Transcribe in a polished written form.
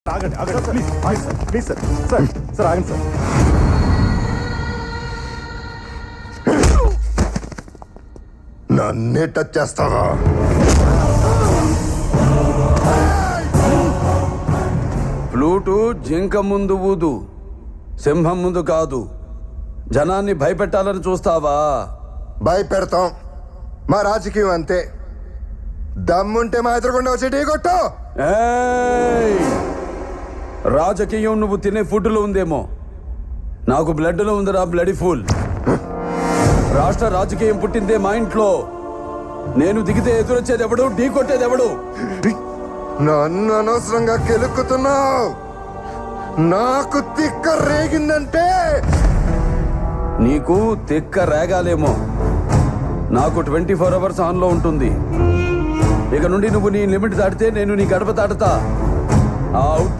ఆగండి ఆగండి ప్లీజ్ ఆగండి sir please sir sir sir ఆగండి సార్ నన్నే టచ్ చేస్తావా? ఫ్లూటు జింక ముందు ఊదు, సింహం ముందు కాదు. జనాన్ని భయపెట్టాలని చూస్తావా? భయపెడతాం. మా రాజకీయం అంతే. దమ్ముంటే మా ఎదురుకుండా వచ్చి ఢీ కొట్టు. ఏయ్! రాజకీయం నువ్వు తినే ఫుడ్లో ఉందేమో, నాకు బ్లడ్లో ఉందిరా బ్లడీ ఫుల్. రాష్ట్ర రాజకీయం పుట్టిందే మా ఇంట్లో. నేను దిగితే ఎదురొచ్చేది ఎవడు, ఢీ కొట్టేది ఎవడు? నన్ను అనవసరంగా కెలుక్కుతున్నావు. నాకు తిక్క రేగిందంటే నీకు తిక్క రేగాలేమో, నాకు 24 అవర్స్ ఆన్లో ఉంటుంది. ఇక నుండి నువ్వు నీ లిమిట్ దాటితే నేను నీ గడప దాటుతా. ఆ